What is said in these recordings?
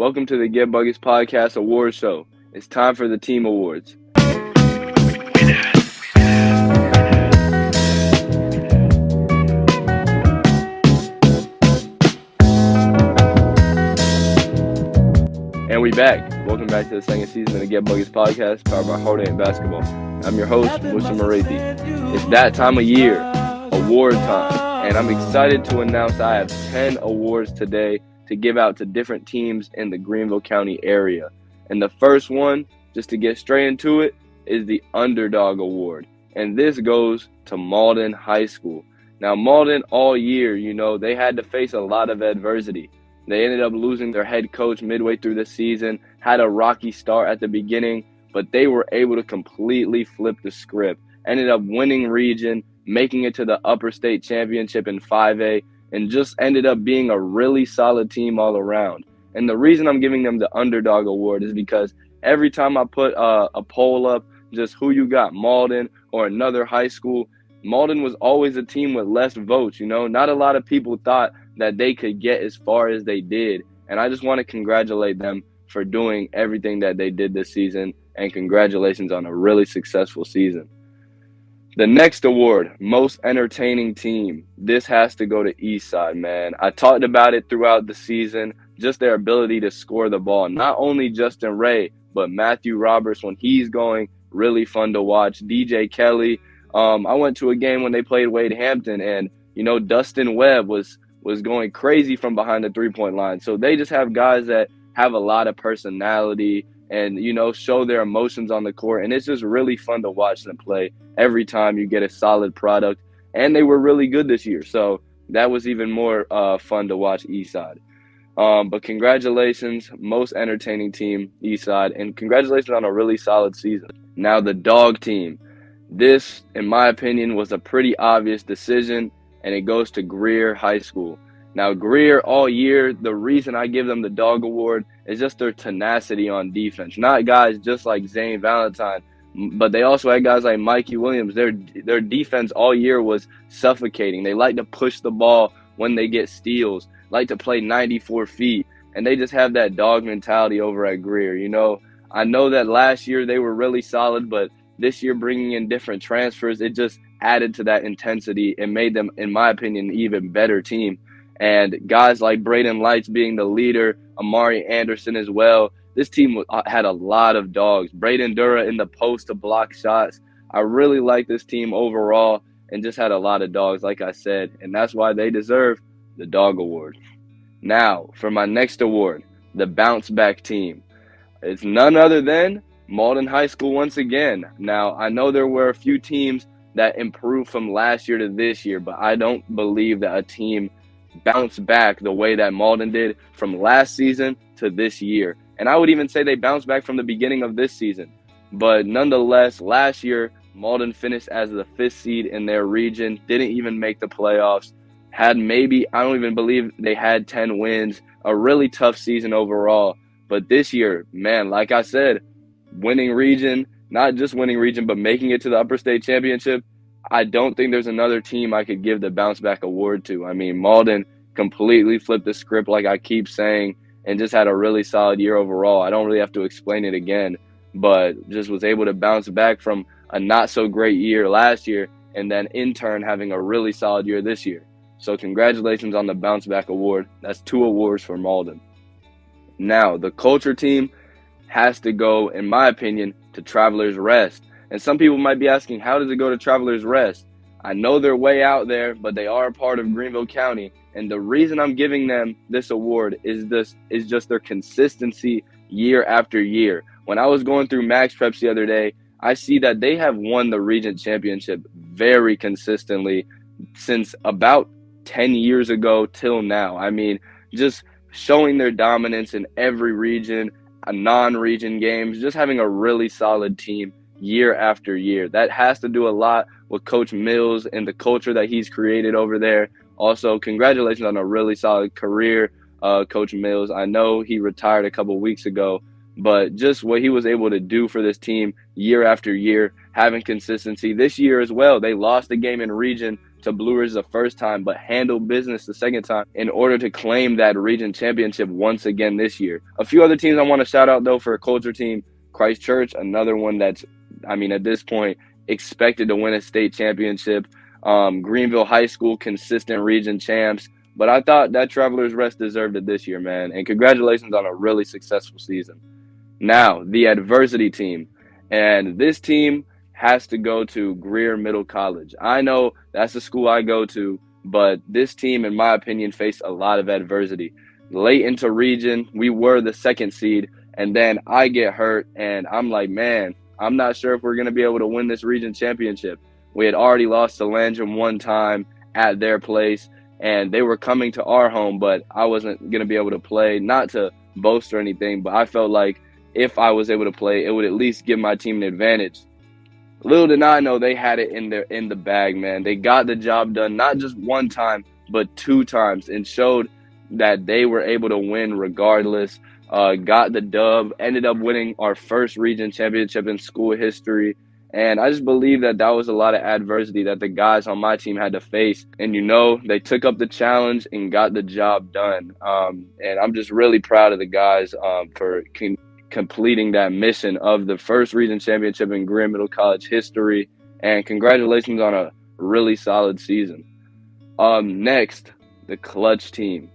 Welcome to the Get Buggies Podcast Awards Show. It's time for the Team Awards. And we back. Welcome back to the second season of the Get Buggies Podcast, powered by Hard and Basketball. I'm your host, Musa Marathi. It's that time of year, award time, and I'm excited to announce I have 10 awards today to give out to different teams in the Greenville County area. And the first one, just to get straight into it, is the Underdog Award. And this goes to Malden High School. Now, Malden all year, they had to face a lot of adversity. They ended up losing their head coach midway through the season, had a rocky start at the beginning, but they were able to completely flip the script. Ended up winning region, making it to the upper state championship in 5A, and just ended up being a really solid team all around. And the reason I'm giving them the Underdog Award is because every time I put a poll up, just who you got, Malden or another high school, Malden was always a team with less votes. Not a lot of people thought that they could get as far as they did. And I just want to congratulate them for doing everything that they did this season, and congratulations on a really successful season. The next award, Most Entertaining Team. This has to go to Eastside, man. I talked about it throughout the season, just their ability to score the ball. Not only Justin Ray, but Matthew Roberts when he's going, really fun to watch. DJ Kelly. I went to a game when they played Wade Hampton, and, Dustin Webb was going crazy from behind the three-point line. So they just have guys that have a lot of personality and, show their emotions on the court. And it's just really fun to watch them play every time you get a solid product. And they were really good this year. So that was even more fun to watch Eastside. But congratulations, Most Entertaining Team, Eastside. And congratulations on a really solid season. Now, the Dog Team. This, in my opinion, was a pretty obvious decision, and it goes to Greer High School. Now, Greer all year, the reason I give them the Dog Award is just their tenacity on defense. Not guys just like Zane Valentine, but they also had guys like Mikey Williams. Their defense all year was suffocating. They like to push the ball when they get steals, like to play 94 feet, and they just have that dog mentality over at Greer. I know that last year they were really solid, but this year bringing in different transfers, it just added to that intensity and made them, in my opinion, an even better team. And guys like Braden Lights being the leader, Amari Anderson as well. This team had a lot of dogs. Braden Dura in the post to block shots. I really like this team overall and just had a lot of dogs, like I said. And that's why they deserve the Dog Award. Now, for my next award, the Bounce Back Team. It's none other than Malden High School once again. Now, I know there were a few teams that improved from last year to this year, but I don't believe that a team bounced back the way that Malden did from last season to this year. And I would even say they bounced back from the beginning of this season. But nonetheless, last year, Malden finished as the 5th seed in their region, didn't even make the playoffs, I don't even believe they had 10 wins, a really tough season overall. But this year, man, like I said, winning region, not just winning region, but making it to the upper state championship. I don't think there's another team I could give the bounce back award to. I mean, Malden completely flipped the script, like I keep saying, and just had a really solid year overall. I don't really have to explain it again, but just was able to bounce back from a not so great year last year, and then in turn having a really solid year this year. So congratulations on the bounce back award. That's 2 awards for Malden. Now, the culture team has to go, in my opinion, to Travelers Rest. And some people might be asking, how does it go to Travelers Rest? I know they're way out there, but they are a part of Greenville County. And the reason I'm giving them this award is just their consistency year after year. When I was going through Max Preps the other day, I see that they have won the region championship very consistently since about 10 years ago till now. I mean, just showing their dominance in every region, non-region games, just having a really solid team year after year. That has to do a lot with Coach Mills and the culture that he's created over there. Also, congratulations on a really solid career, Coach Mills. I know he retired a couple weeks ago, but just what he was able to do for this team year after year, having consistency. This year as well, they lost the game in region to Blue Ridge the first time, but handled business the second time in order to claim that region championship once again this year. A few other teams I want to shout out, though, for a culture team. Christ Church, another one that's, at this point, expected to win a state championship. Greenville High School, consistent region champs. But I thought that Travelers Rest deserved it this year, man. And congratulations on a really successful season. Now, the adversity team. And this team has to go to Greer Middle College. I know that's the school I go to, but this team, in my opinion, faced a lot of adversity. Late into region, we were the second seed, and then I get hurt, and I'm like, man, I'm not sure if we're going to be able to win this region championship. We had already lost to Landrum one time at their place, and they were coming to our home, but I wasn't going to be able to play, not to boast or anything, but I felt like if I was able to play, it would at least give my team an advantage. Little did I know they had it in the bag, man. They got the job done, not just one time, but 2 times, and showed that they were able to win regardless. Got the dub, ended up winning our first region championship in school history. And I just believe that was a lot of adversity that the guys on my team had to face. And, they took up the challenge and got the job done. And I'm just really proud of the guys for completing that mission of the first region championship in Greer Middle College history. And congratulations on a really solid season. Next, the clutch team.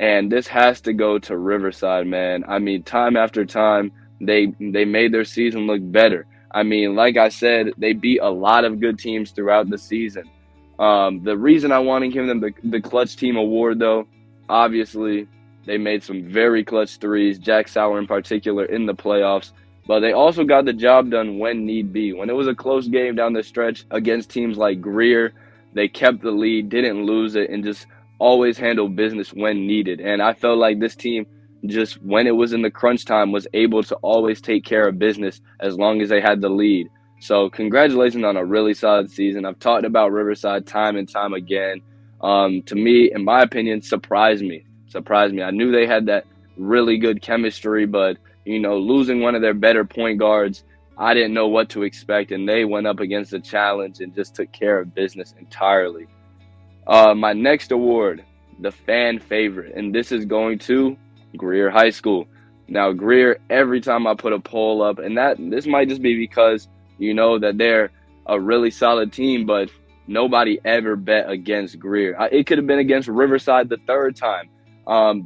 And this has to go to Riverside, man. Time after time, they made their season look better. Like I said, they beat a lot of good teams throughout the season. The reason I want to give them the clutch team award, though, obviously, they made some very clutch threes, Jack Sauer in particular, in the playoffs. But they also got the job done when need be. When it was a close game down the stretch against teams like Greer, they kept the lead, didn't lose it, and just always handled business when needed. And I felt like this team, just when it was in the crunch time, was able to always take care of business as long as they had the lead. So congratulations on a really solid season. I've talked about Riverside time and time again. To me, in my opinion, surprised me. I knew they had that really good chemistry, but, losing one of their better point guards, I didn't know what to expect, and they went up against the challenge and just took care of business entirely. My next award, the fan favorite, and this is going to Greer High School. Now, Greer, every time I put a poll up, and this might just be because, that they're a really solid team, but nobody ever bet against Greer. It could have been against Riverside the third time.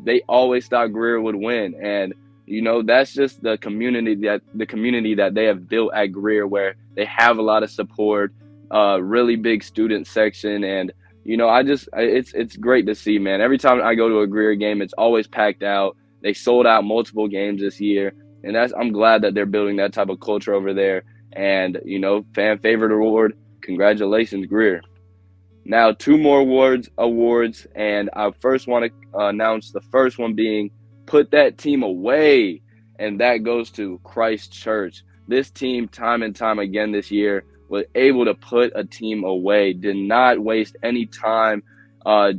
They always thought Greer would win, and that's just the community that they have built at Greer, where they have a lot of support, really big student section, and it's great to see, man. Every time I go to a Greer game, it's always packed out. They sold out multiple games this year, and I'm glad that they're building that type of culture over there. And fan favorite award, congratulations, Greer. Now, 2 more awards, and I first want to announce the first one being put that team away, and that goes to Christ Church. This team, time and time again this year, was able to put a team away, did not waste any time,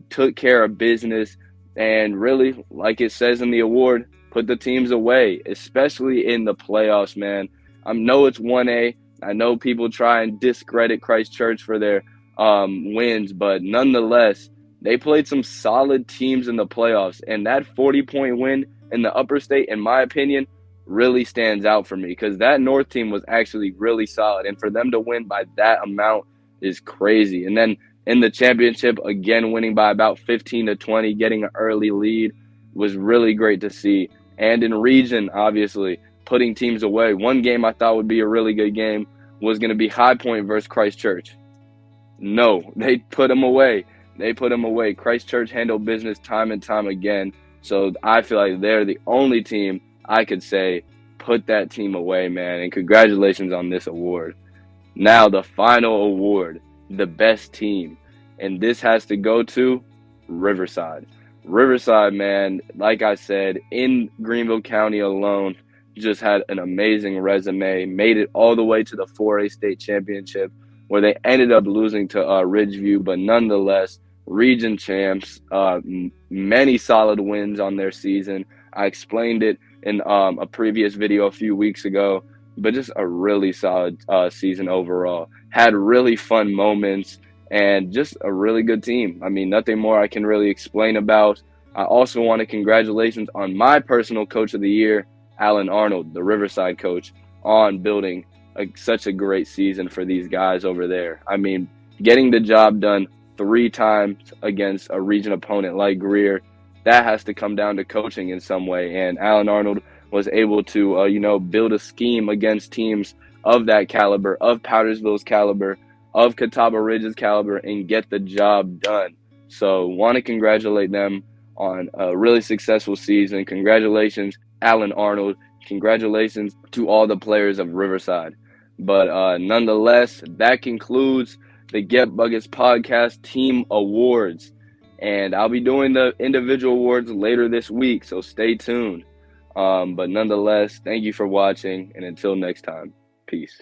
took care of business, and really, like it says in the award, put the teams away, especially in the playoffs, man. I know it's 1A. I know people try and discredit Christ Church for their wins, but nonetheless, they played some solid teams in the playoffs, and that 40-point win in the upper state, in my opinion, really stands out for me, because that North team was actually really solid, and for them to win by that amount is crazy. And then in the championship, again, winning by about 15-20, getting an early lead was really great to see. And in region, obviously, putting teams away. One game I thought would be a really good game was going to be High Point versus Christ Church. No, they put them away. Christ Church handled business time and time again. So I feel like they're the only team I could say put that team away, man. And congratulations on this award. Now, the final award, the best team. And this has to go to Riverside. Riverside, man, like I said, in Greenville County alone, just had an amazing resume, made it all the way to the 4A state championship, where they ended up losing to Ridgeview, but nonetheless, region champs, many solid wins on their season. I explained it in a previous video a few weeks ago, but just a really solid season overall. Had really fun moments, and just a really good team. I mean, nothing more I can really explain about. I also want to congratulations on my personal coach of the year, Alan Arnold, the Riverside coach, on building such a great season for these guys over there. I mean, getting the job done 3 times against a region opponent like Greer, that has to come down to coaching in some way. And Alan Arnold was able to, build a scheme against teams of that caliber, of Powdersville's caliber, of Catawba Ridge's caliber, and get the job done. So want to congratulate them on a really successful season. Congratulations, Alan Arnold. Congratulations to all the players of Riverside. But nonetheless, that concludes the Get Buckets podcast team awards. And I'll be doing the individual awards later this week, so stay tuned. But nonetheless, thank you for watching, and until next time, peace.